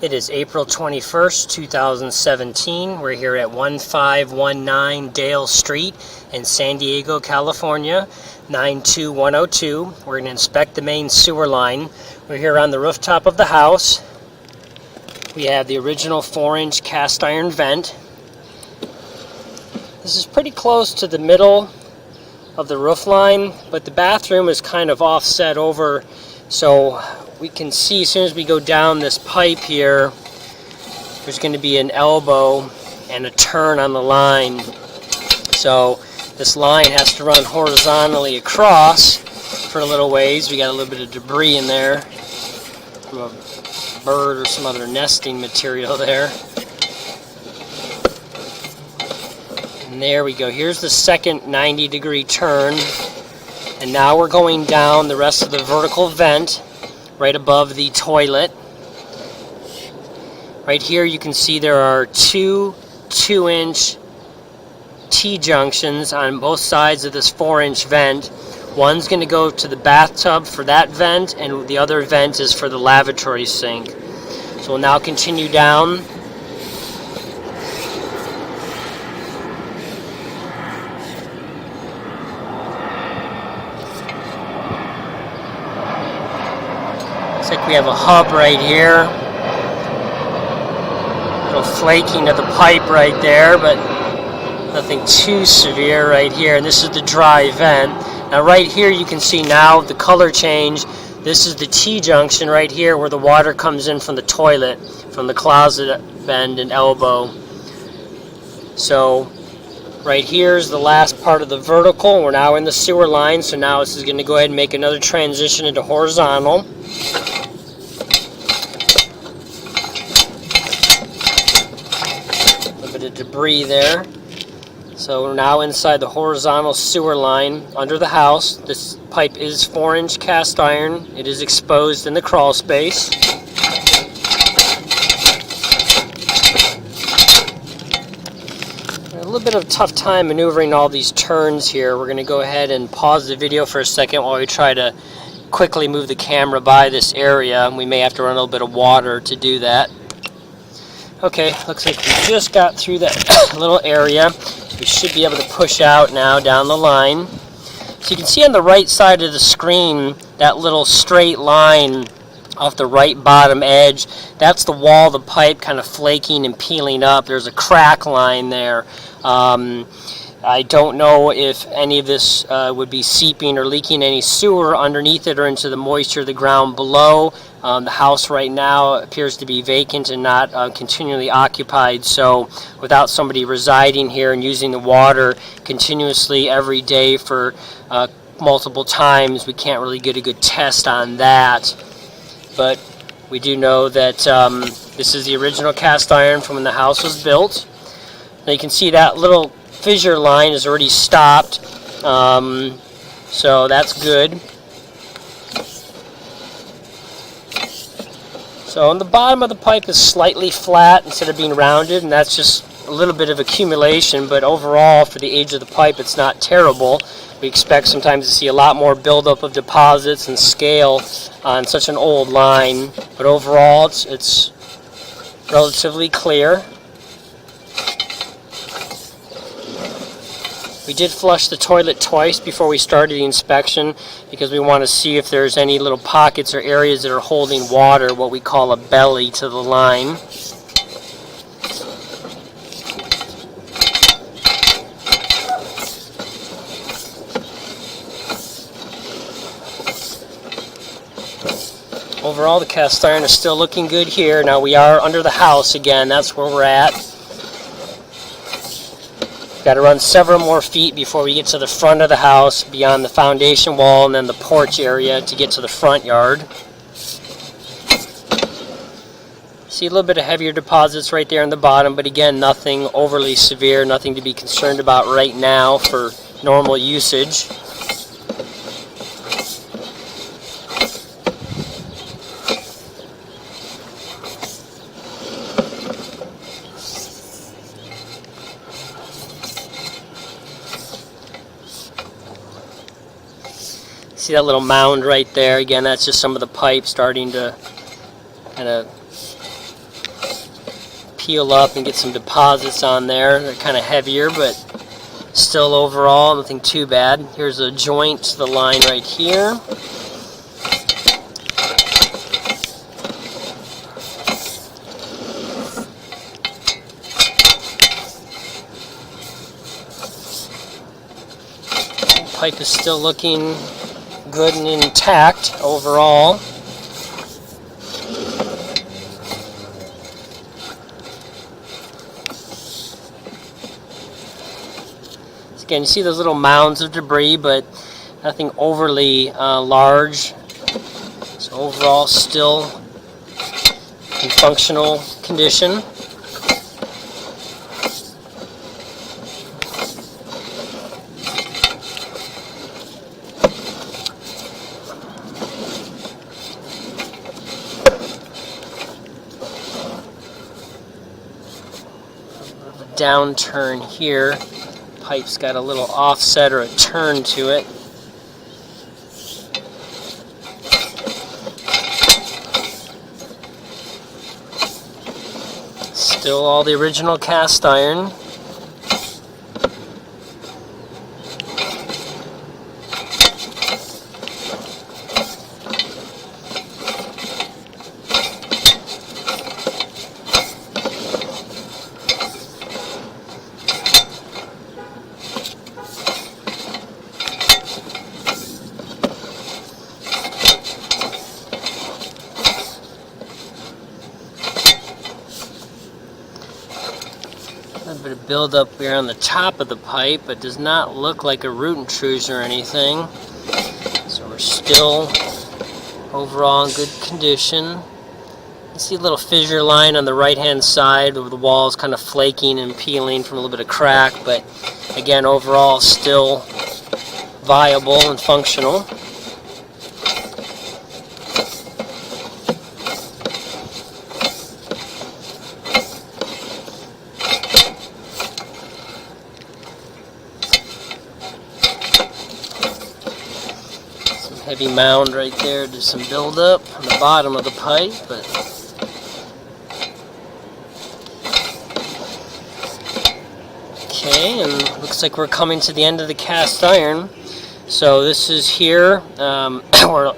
It is April 21st, 2017. We're here at 1519 Dale Street in San Diego, California, 92102. We're going to inspect the main sewer line. We're here on the rooftop of the house. We have the original 4-inch cast iron vent. This is pretty close to the middle of the roof line, but the bathroom is kind of offset over, so we can see as soon as we go down this pipe here, there's going to be an elbow and a turn on the line. So this line has to run horizontally across for a little ways. We got a little bit of debris in there from a bird or some other nesting material there. And there we go. Here's the second 90-degree turn. And now we're going down the rest of the vertical vent right above the toilet. Right here you can see there are two 2-inch T-junctions on both sides of this 4-inch vent. One's going to go to the bathtub for that vent, and the other vent is for the lavatory sink. So we'll now continue down. Looks like we have a hub right here. A little flaking of the pipe right there, but nothing too severe right here. And this is the dry vent. Now right here you can see now the color change. This is the T-junction right here where the water comes in from the toilet, from the closet bend and elbow. So right here is the last part of the vertical. We're now in the sewer line, so now this is going to go ahead and make another transition into horizontal. Of debris there. So we're now inside the horizontal sewer line under the house. This pipe is 4-inch cast iron. It is exposed in the crawl space. A little bit of a tough time maneuvering all these turns here. We're going to go ahead and pause the video for a second while we try to quickly move the camera by this area. We may have to run a little bit of water to do that. Okay, looks like we just got through that little area. We should be able to push out now down the line. So you can see on the right side of the screen that little straight line off the right bottom edge. That's the wall of the pipe kind of flaking and peeling up. There's a crack line there. I don't know if any of this would be seeping or leaking any sewer underneath it or into the moisture of the ground below. The house right now appears to be vacant and not continually occupied, so without somebody residing here and using the water continuously every day for multiple times, we can't really get a good test on that. But we do know that this is the original cast iron from when the house was built. Now you can see that little fissure line is already stopped, so that's good. So on the bottom of the pipe is slightly flat instead of being rounded, and that's just a little bit of accumulation, but overall for the age of the pipe it's not terrible. We expect sometimes to see a lot more buildup of deposits and scale on such an old line, but overall it's relatively clear. We did flush the toilet twice before we started the inspection because we want to see if there's any little pockets or areas that are holding water, what we call a belly to the line. Overall, the cast iron is still looking good here. Now we are under the house again, that's where we're at. Got to run several more feet before we get to the front of the house, beyond the foundation wall and then the porch area to get to the front yard. See a little bit of heavier deposits right there in the bottom, but again, nothing overly severe, nothing to be concerned about right now for normal usage. See that little mound right there? Again, that's just some of the pipe starting to kind of peel up and get some deposits on there. They're kind of heavier, but still overall nothing too bad. Here's a joint to the line right here. Pipe is still looking good and intact overall. Again, you see those little mounds of debris, but nothing overly large. So overall, still in functional condition. Downturn here. Pipe's got a little offset or a turn to it. Still all the original cast iron. A little bit of buildup here on the top of the pipe, but does not look like a root intrusion or anything. So we're still overall in good condition. You see a little fissure line on the right hand side where the wall is kind of flaking and peeling from a little bit of crack, but again overall still viable and functional. Heavy mound right there, just some buildup on the bottom of the pipe, but okay, and looks like we're coming to the end of the cast iron. So this is here. We're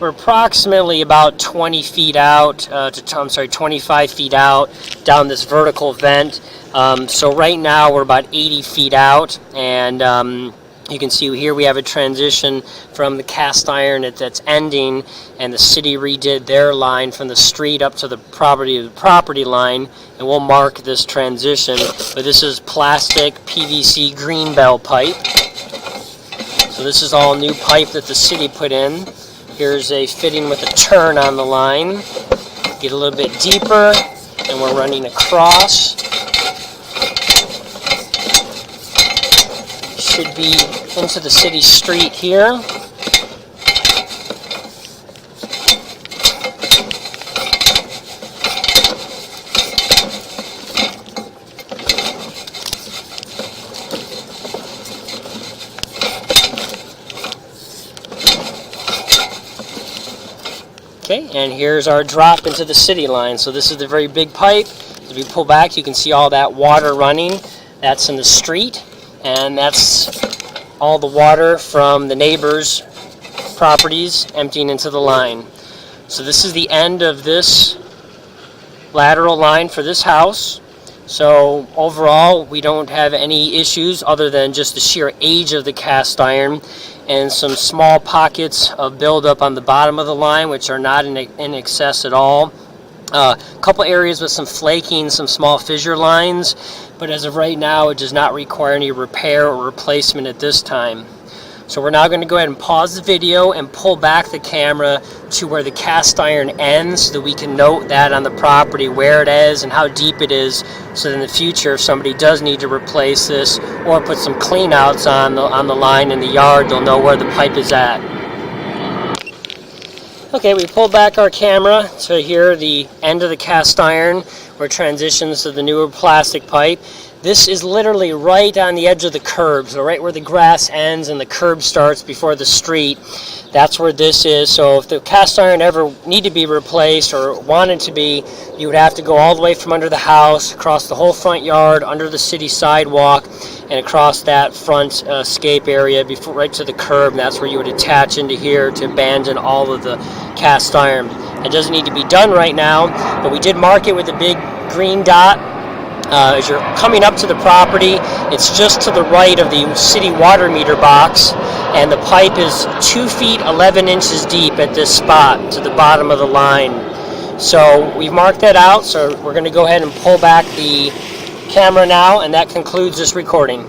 approximately about 20 feet out, 25 feet out down this vertical vent. So right now we're about 80 feet out, and you can see here we have a transition from the cast iron that's ending, and the city redid their line from the street up to the property line, and we'll mark this transition. But this is plastic PVC green bell pipe. So this is all new pipe that the city put in. Here's a fitting with a turn on the line. Get a little bit deeper, and we're running across. Should be into the city street here. Okay, and here's our drop into the city line. So this is the very big pipe. If you pull back, you can see all that water running. That's in the street. And that's all the water from the neighbors' properties emptying into the line. So this is the end of this lateral line for this house. So overall, we don't have any issues other than just the sheer age of the cast iron and some small pockets of buildup on the bottom of the line, which are not in excess at all. A couple areas with some flaking, some small fissure lines, but as of right now it does not require any repair or replacement at this time. So we're now going to go ahead and pause the video and pull back the camera to where the cast iron ends so that we can note that on the property where it is and how deep it is, so that in the future if somebody does need to replace this or put some clean outs on the line in the yard, they'll know where the pipe is at. Okay, we pulled back our camera to here, the end of the cast iron, where it transitions to the newer plastic pipe. This is literally right on the edge of the curb, so right where the grass ends and the curb starts before the street. That's where this is. So if the cast iron ever need to be replaced or wanted to be, you would have to go all the way from under the house, across the whole front yard, under the city sidewalk, and across that front escape area before right to the curb. And that's where you would attach into here to abandon all of the cast iron. It doesn't need to be done right now, but we did mark it with a big green dot. As you're coming up to the property, it's just to the right of the city water meter box, and the pipe is 2 feet 11 inches deep at this spot to the bottom of the line. So we've marked that out, so we're going to go ahead and pull back the camera now, and that concludes this recording.